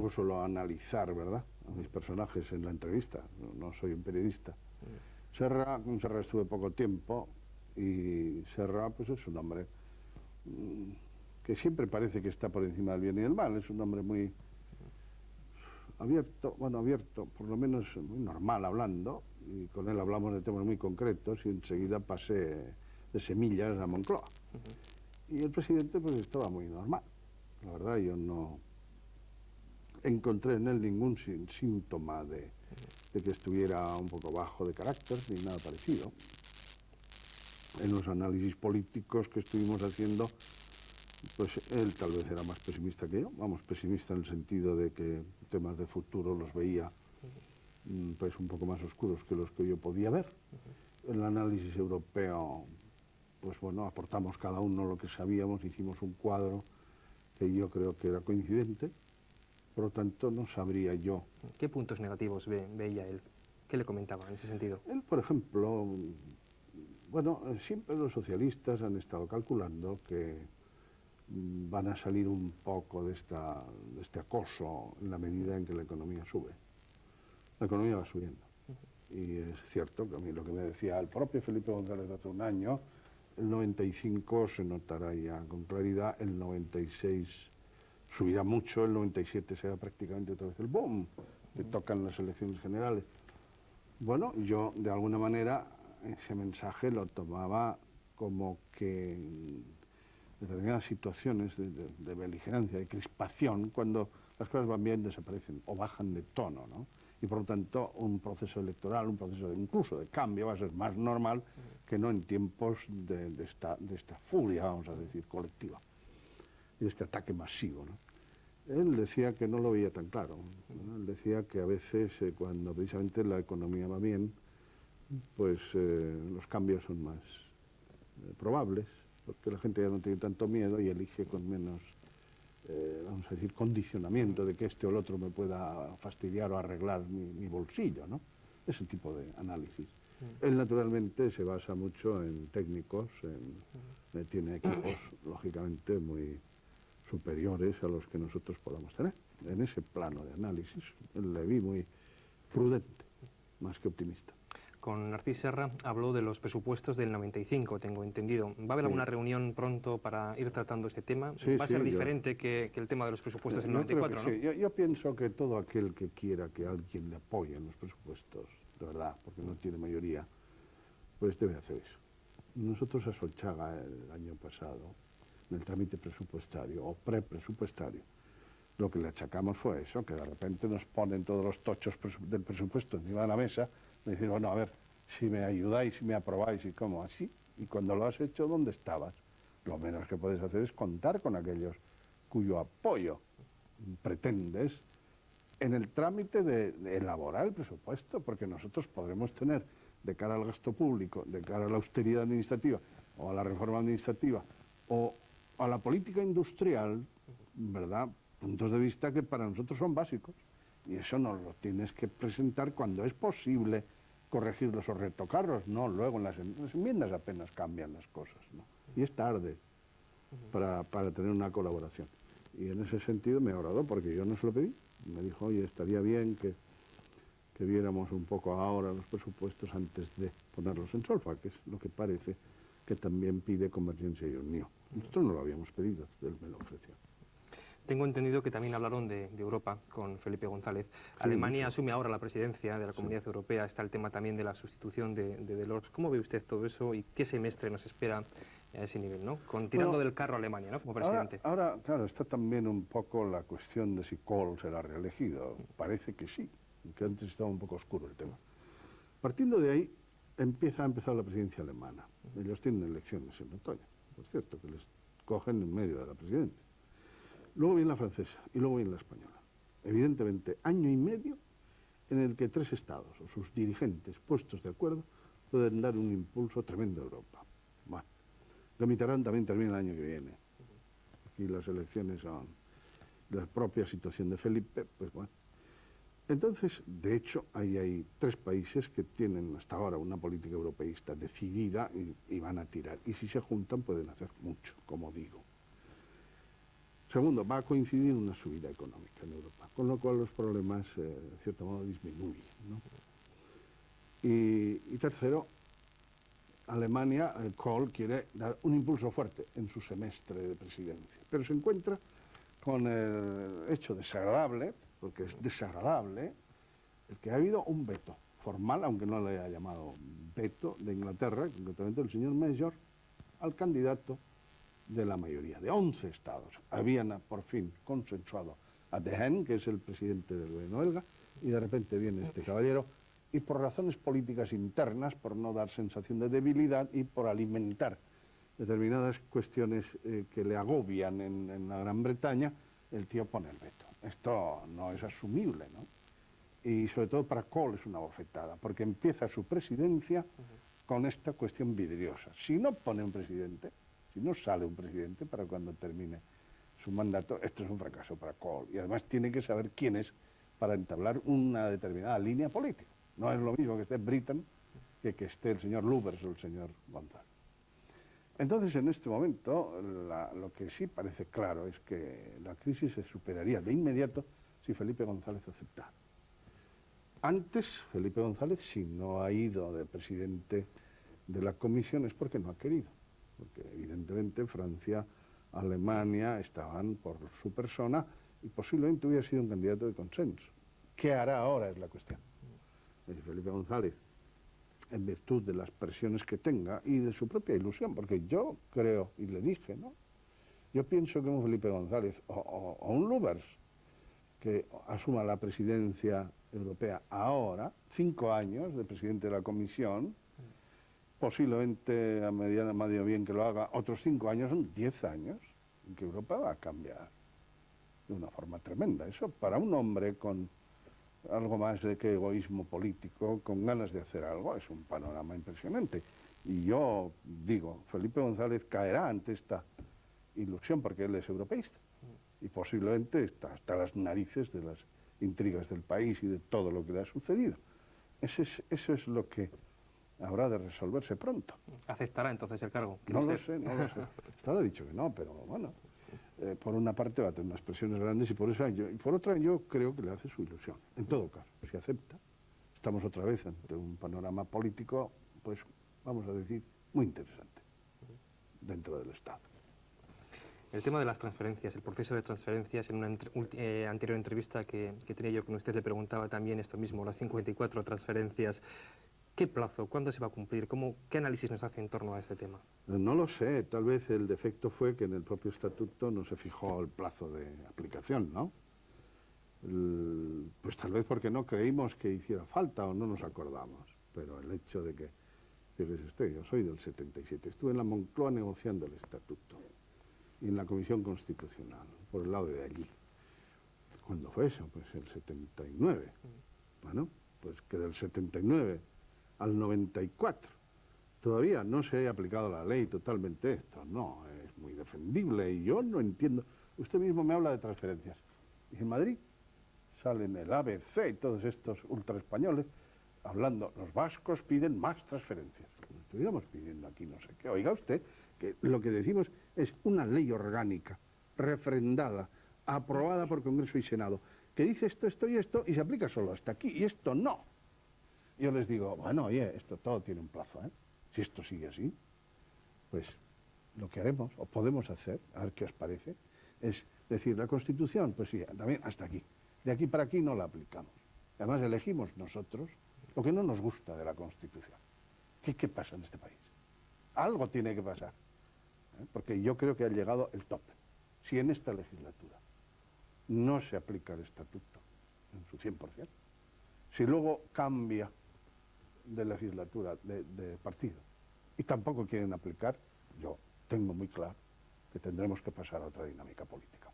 tampoco suelo analizar, ¿verdad?, a mis personajes en la entrevista, no soy un periodista. Con Serra estuve poco tiempo, y Serra pues es un hombre que siempre parece que está por encima del bien y del mal. Es un hombre muy abierto, por lo menos muy normal hablando, y con él hablamos de temas muy concretos, y enseguida pasé de Semillas a Moncloa. Y el presidente pues estaba muy normal. La verdad, yo no encontré en él ningún síntoma de que estuviera un poco bajo de carácter, ni nada parecido. En los análisis políticos que estuvimos haciendo, pues él tal vez era más pesimista que yo. Vamos, pesimista en el sentido de que temas de futuro los veía pues un poco más oscuros que los que yo podía ver. El análisis europeo, pues bueno, aportamos cada uno lo que sabíamos, hicimos un cuadro que yo creo que era coincidente. Por lo tanto, no sabría yo. ¿Qué puntos negativos veía él? ¿Qué le comentaba en ese sentido? Él, por ejemplo, bueno, siempre los socialistas han estado calculando que van a salir un poco de este acoso en la medida en que la economía sube. La economía va subiendo. Y es cierto que a mí lo que me decía el propio Felipe González hace un año, el 95 se notará ya con claridad, el 96 subirá mucho, el 97 será prácticamente otra vez el boom que tocan las elecciones generales. Bueno, yo de alguna manera ese mensaje lo tomaba como que en determinadas situaciones de beligerancia, de crispación, cuando las cosas van bien, desaparecen o bajan de tono, ¿no? Y por lo tanto un proceso electoral, un proceso incluso de cambio va a ser más normal que no en tiempos de esta furia, vamos a decir, colectiva, y de este ataque masivo, ¿no? Él decía que no lo veía tan claro, ¿no? Él decía que a veces cuando precisamente la economía va bien, pues los cambios son más probables, porque la gente ya no tiene tanto miedo y elige con menos, vamos a decir, condicionamiento de que este o el otro me pueda fastidiar o arreglar mi bolsillo, ¿no? Ese tipo de análisis. Él naturalmente se basa mucho en técnicos, tiene equipos lógicamente muy superiores a los que nosotros podamos tener. En ese plano de análisis, le vi muy prudente, más que optimista. Con Narcís Serra habló de los presupuestos del 95, tengo entendido. ¿Va a haber alguna reunión pronto para ir tratando este tema? Sí, ¿Va a ser diferente que el tema de los presupuestos del 94, no? Sí. Yo pienso que todo aquel que quiera que alguien le apoye en los presupuestos, de verdad, porque no tiene mayoría, pues debe hacer eso. Nosotros a Solchaga el año pasado, en el trámite presupuestario o prepresupuestario, lo que le achacamos fue eso, que de repente nos ponen todos los tochos del presupuesto encima de la mesa, y dicen, bueno, a ver, si me ayudáis, si me aprobáis, y cómo, así, y cuando lo has hecho, ¿dónde estabas? Lo menos que puedes hacer es contar con aquellos cuyo apoyo pretendes en el trámite de elaborar el presupuesto, porque nosotros podremos tener, de cara al gasto público, de cara a la austeridad administrativa, o a la reforma administrativa, o a la política industrial, ¿verdad?, puntos de vista que para nosotros son básicos, y eso nos lo tienes que presentar cuando es posible corregirlos o retocarlos, no luego en las enmiendas apenas cambian las cosas, ¿no? Y es tarde para tener una colaboración. Y en ese sentido me agradó, porque yo no se lo pedí. Me dijo, oye, estaría bien que viéramos un poco ahora los presupuestos antes de ponerlos en solfa, que es lo que parece que también pide Convergencia y Unión. Nosotros no lo habíamos pedido, él me lo ofreció. Tengo entendido que también hablaron de Europa con Felipe González. Sí, Alemania asume ahora la presidencia de la Comunidad Europea. Está el tema también de la sustitución de Delors. ¿Cómo ve usted todo eso y qué semestre nos espera a ese nivel, ¿no? Tirando del carro a Alemania, ¿no?, como presidente. Ahora, claro, está también un poco la cuestión de si Kohl será reelegido. Parece que sí, aunque antes estaba un poco oscuro el tema. Partiendo de ahí, ha empezado la presidencia alemana. Ellos tienen elecciones en otoño. Es cierto que les cogen en medio de la presidencia. Luego viene la francesa y luego viene la española. Evidentemente, año y medio en el que tres estados o sus dirigentes puestos de acuerdo pueden dar un impulso tremendo a Europa. Bueno, la Mitterrand también termina el año que viene. Aquí las elecciones son la propia situación de Felipe, pues bueno. Entonces, de hecho, hay tres países que tienen hasta ahora una política europeísta decidida y van a tirar. Y si se juntan pueden hacer mucho, como digo. Segundo, va a coincidir una subida económica en Europa. con lo cual los problemas, de cierto modo, disminuyen, ¿no? Y tercero, Alemania, Kohl, quiere dar un impulso fuerte en su semestre de presidencia, pero se encuentra con el hecho desagradable, porque es desagradable, el que ha habido un veto formal, aunque no le haya llamado veto, de Inglaterra, concretamente el señor Major, al candidato de la mayoría, de 11 estados. Habían por fin consensuado a De Haan, que es el presidente del gobierno belga, y de repente viene este caballero, y por razones políticas internas, por no dar sensación de debilidad y por alimentar determinadas cuestiones que le agobian en la Gran Bretaña, el tío pone el veto. Esto no es asumible, ¿no? Y sobre todo para Kohl es una bofetada, porque empieza su presidencia con esta cuestión vidriosa. Si no pone un presidente, si no sale un presidente para cuando termine su mandato, esto es un fracaso para Kohl. Y además tiene que saber quién es para entablar una determinada línea política. No es lo mismo que esté Britain que esté el señor Lubbers o el señor González. Entonces, en este momento, lo que sí parece claro es que la crisis se superaría de inmediato si Felipe González aceptara. Antes, Felipe González, si no ha ido de presidente de la comisión, es porque no ha querido. Porque evidentemente Francia, Alemania estaban por su persona y posiblemente hubiera sido un candidato de consenso. ¿Qué hará ahora? Es la cuestión. Felipe González, en virtud de las presiones que tenga y de su propia ilusión, porque yo creo, y le dije, ¿no? Yo pienso que un Felipe González o un Lubbers que asuma la presidencia europea ahora, 5 años de presidente de la Comisión, posiblemente a medio bien que lo haga, otros 5 años son 10 años en que Europa va a cambiar de una forma tremenda. Eso para un hombre con algo más de que egoísmo político, con ganas de hacer algo, es un panorama impresionante. Y yo digo, Felipe González caerá ante esta ilusión porque él es europeísta y posiblemente está hasta las narices de las intrigas del país y de todo lo que le ha sucedido. Eso es lo que habrá de resolverse pronto. ¿Aceptará entonces el cargo? No lo sé. Hasta ahora he dicho que no, pero bueno, por una parte va a tener unas presiones grandes y por otra yo creo que le hace su ilusión. En todo caso, si acepta, estamos otra vez ante un panorama político, pues vamos a decir, muy interesante dentro del Estado. El tema de las transferencias, el proceso de transferencias, en una anterior entrevista que tenía yo con usted le preguntaba también esto mismo, las 54 transferencias. ¿Qué plazo? ¿Cuándo se va a cumplir? ¿Qué análisis nos hace en torno a este tema? No lo sé, tal vez el defecto fue que en el propio estatuto no se fijó el plazo de aplicación, ¿no? Pues tal vez porque no creímos que hiciera falta o no nos acordamos, pero el hecho de que, fíjese usted, yo soy del 77, estuve en la Moncloa negociando el estatuto y en la Comisión Constitucional, por el lado de allí. ¿Cuándo fue eso? Pues el 79. Bueno, pues que del 79 al 94 todavía no se haya aplicado la ley totalmente, esto no, es muy defendible y yo no entiendo. Usted mismo me habla de transferencias. Y en Madrid salen el ABC y todos estos ultraespañoles hablando, los vascos piden más transferencias. Como estuviéramos pidiendo aquí no sé qué. Oiga usted, que lo que decimos es una ley orgánica, refrendada, aprobada por Congreso y Senado, que dice esto y esto y se aplica solo hasta aquí y esto no. Yo les digo, bueno, oye, esto todo tiene un plazo, ¿eh? Si esto sigue así, pues lo que haremos, o podemos hacer, a ver qué os parece, es decir, la Constitución, pues sí, también hasta aquí. De aquí para aquí no la aplicamos. Además elegimos nosotros lo que no nos gusta de la Constitución. ¿Qué pasa en este país? Algo tiene que pasar, ¿eh? Porque yo creo que ha llegado el tope. Si en esta legislatura no se aplica el estatuto en su 100%, si luego cambia de legislatura, de partido, y tampoco quieren aplicar, yo tengo muy claro que tendremos que pasar a otra dinámica política.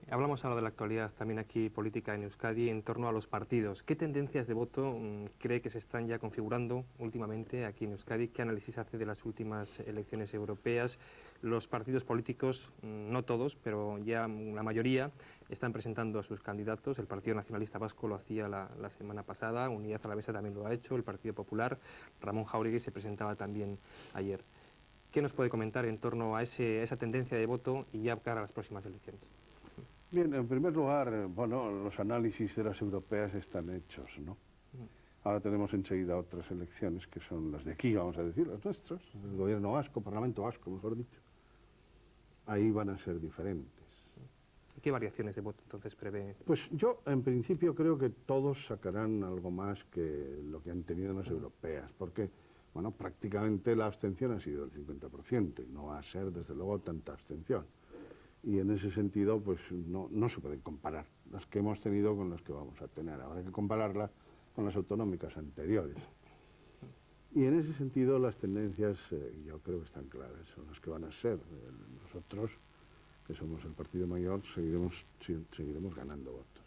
Hablamos ahora de la actualidad también aquí política en Euskadi en torno a los partidos. ¿Qué tendencias de voto cree que se están ya configurando últimamente aquí en Euskadi? ¿Qué análisis hace de las últimas elecciones europeas? Los partidos políticos, no todos, pero ya la mayoría, están presentando a sus candidatos. El Partido Nacionalista Vasco lo hacía la semana pasada, Unidad Alavesa también lo ha hecho, el Partido Popular, Ramón Jáuregui se presentaba también ayer. ¿Qué nos puede comentar en torno a esa tendencia de voto y ya cara a las próximas elecciones? Bien, en primer lugar, bueno, los análisis de las europeas están hechos, ¿no? Ahora tenemos enseguida otras elecciones, que son las de aquí, vamos a decir, las nuestras, el gobierno vasco, parlamento vasco, mejor dicho. Ahí van a ser diferentes. ¿Qué variaciones de voto entonces prevé? Pues yo, en principio, creo que todos sacarán algo más que lo que han tenido en las europeas, porque, bueno, prácticamente la abstención ha sido del 50%, y no va a ser, desde luego, tanta abstención. Y en ese sentido, pues no se pueden comparar las que hemos tenido con las que vamos a tener. Habrá que compararlas con las autonómicas anteriores. Y en ese sentido las tendencias yo creo que están claras, son las que van a ser. Nosotros, que somos el partido mayor, seguiremos ganando votos.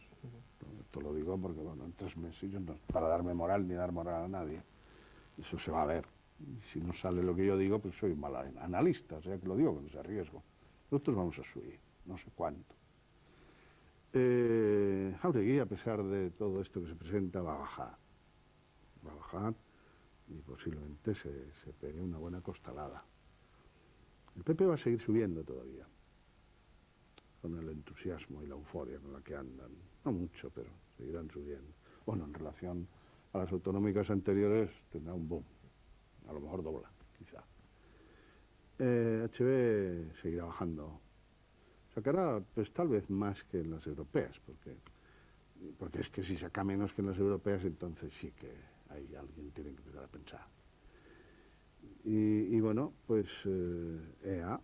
Esto lo digo porque, bueno, en 3 meses yo no, para darme moral ni dar moral a nadie, eso se va a ver. Y si no sale lo que yo digo, pues soy un mal analista, o sea que lo digo con ese riesgo. Nosotros vamos a subir, no sé cuánto. Jáuregui, a pesar de todo esto que se presenta, va a bajar. Va a bajar y posiblemente se pegue una buena costalada. El PP va a seguir subiendo todavía, con el entusiasmo y la euforia con la que andan. No mucho, pero seguirán subiendo. Bueno, en relación a las autonómicas anteriores tendrá un boom. A lo mejor dobla, quizá. HB seguirá bajando. Sacará, pues tal vez más que en las europeas, porque es que si saca menos que en las europeas, entonces sí que hay alguien tiene que empezar a pensar. Y bueno, pues EA,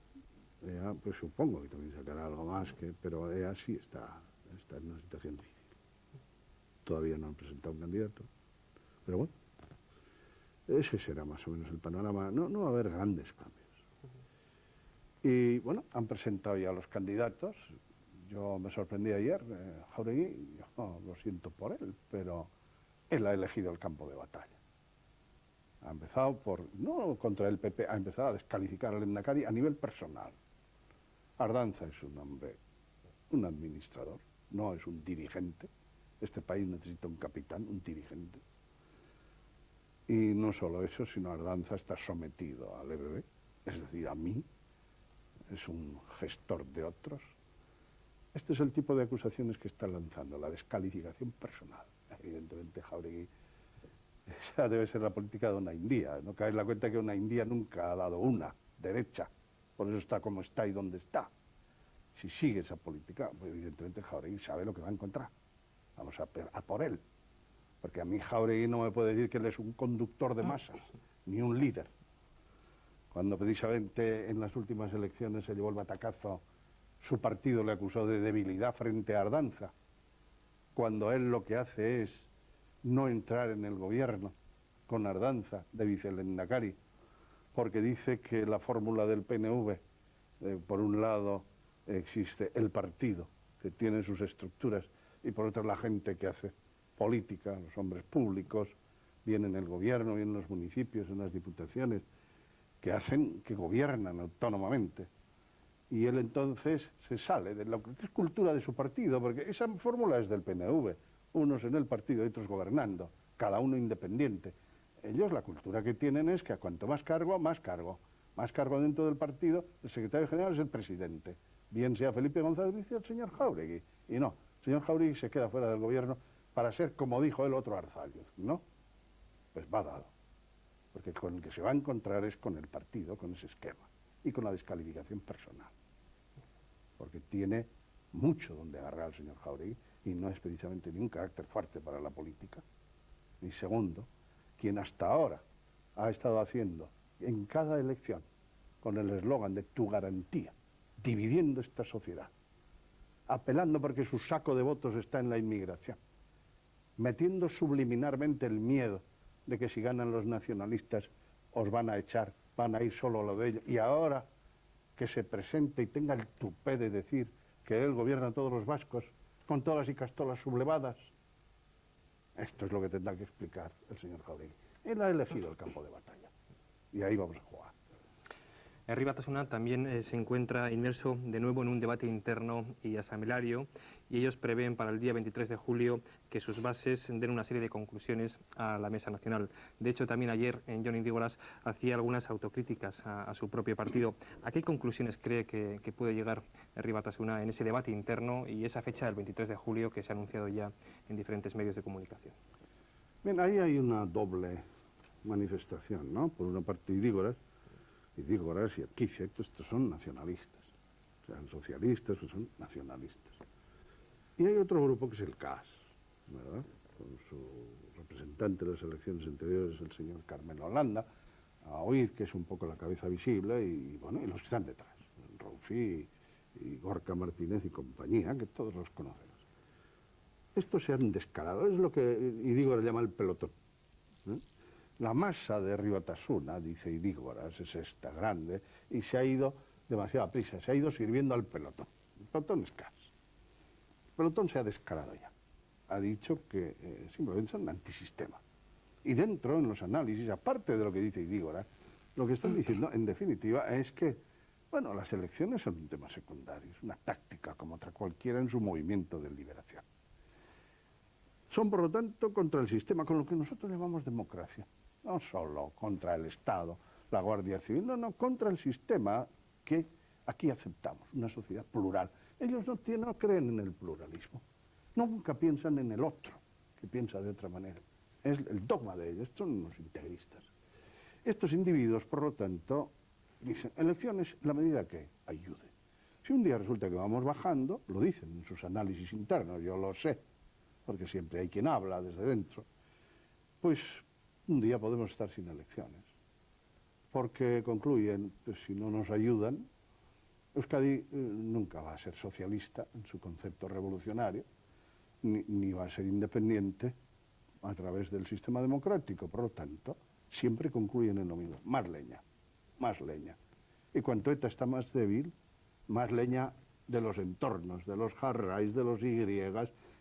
pues supongo que también sacará algo más, pero EA sí está en una situación difícil. Todavía no han presentado un candidato, pero bueno, ese será más o menos el panorama. No va a haber grandes cambios. Y bueno, han presentado ya los candidatos. Yo me sorprendí ayer, Jáuregui, yo lo siento por él, pero él ha elegido el campo de batalla. Ha empezado no contra el PP, ha empezado a descalificar al Lehendakari a nivel personal. Ardanza es un hombre, un administrador, no es un dirigente. Este país necesita un capitán, un dirigente. Y no solo eso, sino Ardanza está sometido al EBB, es decir, a mí. Es un gestor de otros. Este es el tipo de acusaciones que está lanzando, la descalificación personal. Evidentemente, Jáuregui, esa debe ser la política de una India. No caer en la cuenta que una India nunca ha dado una derecha. Por eso está como está y donde está. Si sigue esa política, pues evidentemente Jáuregui sabe lo que va a encontrar. Vamos a por él. Porque a mí Jáuregui no me puede decir que él es un conductor de masas, ni un líder. Cuando precisamente en las últimas elecciones se llevó el batacazo, su partido le acusó de debilidad frente a Ardanza, cuando él lo que hace es no entrar en el gobierno con Ardanza de vicelehendakari, porque dice que la fórmula del PNV, por un lado existe el partido, que tiene sus estructuras, y por otro la gente que hace política, los hombres públicos, bien en el gobierno, bien en los municipios, en las diputaciones, que gobiernan autónomamente. Y él entonces se sale de lo que es cultura de su partido, porque esa fórmula es del PNV, unos en el partido y otros gobernando, cada uno independiente. Ellos la cultura que tienen es que a cuanto más cargo, más cargo. Más cargo dentro del partido, el secretario general es el presidente. Bien sea Felipe González, dice el señor Jáuregui. Y no, el señor Jáuregui se queda fuera del gobierno para ser, como dijo el otro Arzalluz, ¿no? Pues va dado. Porque con el que se va a encontrar es con el partido, con ese esquema, y con la descalificación personal. Porque tiene mucho donde agarrar al señor Jáuregui, y no es precisamente ni un carácter fuerte para la política. Y segundo, quien hasta ahora ha estado haciendo en cada elección, con el eslogan de tu garantía, dividiendo esta sociedad, apelando porque su saco de votos está en la inmigración, metiendo subliminarmente el miedo de que si ganan los nacionalistas os van a echar, van a ir solo a lo de ellos, y ahora que se presente y tenga el tupé de decir que él gobierna a todos los vascos con todas y castolas sublevadas. Esto es lo que tendrá que explicar el señor Jáuregui. Él ha elegido el campo de batalla y ahí vamos a jugar. Herri Batasuna también se encuentra inmerso de nuevo en un debate interno y asambleario, y ellos prevén para el día 23 de julio que sus bases den una serie de conclusiones a la Mesa Nacional. De hecho, también ayer Jon Indígoras hacía algunas autocríticas a su propio partido. ¿A qué conclusiones cree que puede llegar Herri Batasuna en ese debate interno y esa fecha del 23 de julio que se ha anunciado ya en diferentes medios de comunicación? Bien, ahí hay una doble manifestación, ¿no? Por una parte Indígoras y Arquízeg, estos son nacionalistas, sean socialistas o son nacionalistas. Y hay otro grupo que es el CAS, ¿verdad? Con su representante de las elecciones anteriores, el señor Carmelo Holanda, a Oiz, que es un poco la cabeza visible, y bueno, y los que están detrás, Roufí y Gorka Martínez y compañía, que todos los conocemos. Estos se han descarado, es lo que Indígoras llama el pelotón. La masa de Herri Batasuna, dice Indígoras, es esta grande, y se ha ido demasiado prisa, se ha ido sirviendo al pelotón. El pelotón es CAS. El pelotón se ha descarado ya. Ha dicho que simplemente son antisistema. Y dentro, en los análisis, aparte de lo que dice Indígoras, lo que están diciendo, en definitiva, es que, bueno, las elecciones son un tema secundario, es una táctica como otra cualquiera en su movimiento de liberación. Son, por lo tanto, contra el sistema, con lo que nosotros llamamos democracia. No solo contra el Estado, la Guardia Civil, no, contra el sistema que aquí aceptamos, una sociedad plural. Ellos no creen en el pluralismo, nunca piensan en el otro, que piensa de otra manera. Es el dogma de ellos, son unos integristas. Estos individuos, por lo tanto, dicen, elecciones la medida que ayude. Si un día resulta que vamos bajando, lo dicen en sus análisis internos, yo lo sé, porque siempre hay quien habla desde dentro, pues un día podemos estar sin elecciones. Porque concluyen, pues si no nos ayudan, Euskadi nunca va a ser socialista en su concepto revolucionario, ni va a ser independiente a través del sistema democrático. Por lo tanto, siempre concluyen en lo mismo, más leña, más leña. Y cuanto ETA está más débil, más leña de los entornos, de los jarrais, de los Y,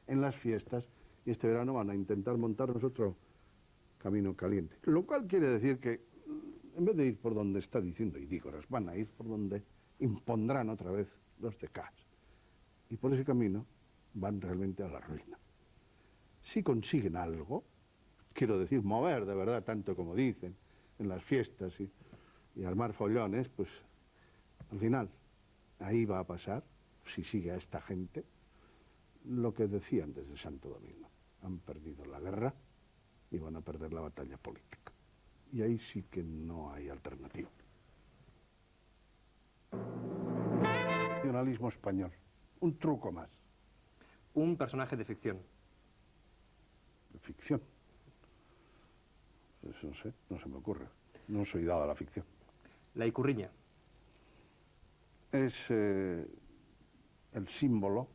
en las fiestas, y este verano van a intentar montarnos otro camino caliente. Lo cual quiere decir que, en vez de ir por donde está diciendo Indígoras, van a ir por donde impondrán otra vez los de CAS. Y por ese camino van realmente a la ruina. Si consiguen algo, quiero decir, mover de verdad tanto como dicen, en las fiestas y armar follones, pues al final ahí va a pasar, si sigue a esta gente, lo que decían desde Santo Domingo. Han perdido la guerra y van a perder la batalla política. Y ahí sí que no hay alternativa. Nacionalismo español, un truco más. Un personaje de ficción. De ficción. Pues no sé, no se me ocurre. No soy dado a la ficción. La Ikurriña. Es el símbolo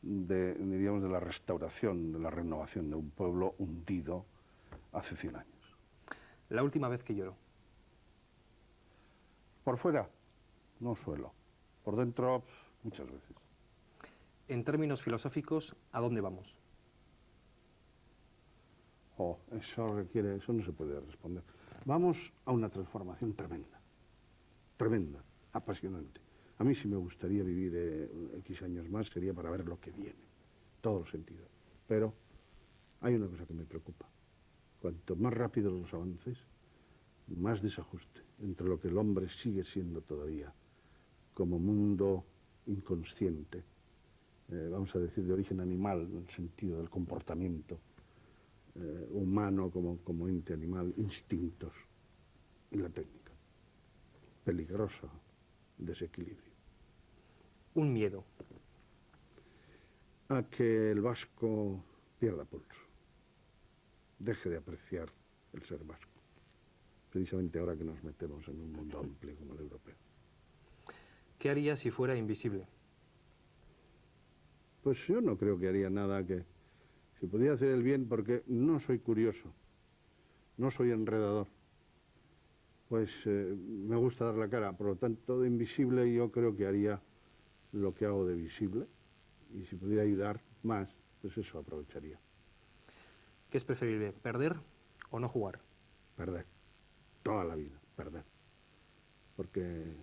diríamos, de la restauración, de la renovación de un pueblo hundido hace 100 años. La última vez que lloró. Por fuera, no suelo. Por dentro, muchas veces. En términos filosóficos, ¿a dónde vamos? Eso no se puede responder. Vamos a una transformación tremenda, tremenda, apasionante. A mí si me gustaría vivir X años más sería para ver lo que viene, todos los sentidos. Pero hay una cosa que me preocupa. Cuanto más rápidos los avances, más desajuste entre lo que el hombre sigue siendo todavía como mundo inconsciente, vamos a decir de origen animal, en el sentido del comportamiento humano como ente animal, instintos y la técnica. Peligroso desequilibrio. Un miedo. A que el vasco pierda pulso, deje de apreciar el ser vasco, precisamente ahora que nos metemos en un mundo amplio como el europeo. ¿Qué haría si fuera invisible? Pues yo no creo que haría nada que... Si pudiera hacer el bien, porque no soy curioso, no soy enredador, pues me gusta dar la cara. Por lo tanto, de invisible yo creo que haría lo que hago de visible. Y si pudiera ayudar más, pues eso aprovecharía. ¿Qué es preferible, perder o no jugar? Perder. Toda la vida, perder. Porque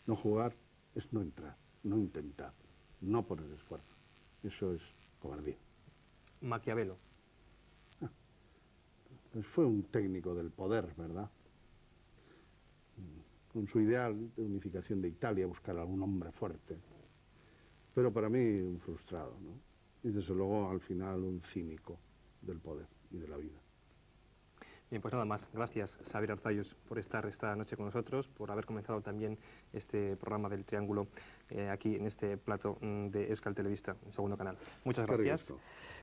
no jugar es no entrar, no intentar, no poner esfuerzo. Eso es cobardía. Maquiavelo. Pues fue un técnico del poder, ¿verdad? Con su ideal de unificación de Italia, buscar algún hombre fuerte. Pero para mí un frustrado, ¿no? Y desde luego al final un cínico del poder y de la vida. Bien, pues nada más. Gracias, Xabier Arzalluz, por estar esta noche con nosotros, por haber comenzado también este programa del Triángulo aquí en este plato de Euskal Telebista, en Segundo Canal. Muchas gracias.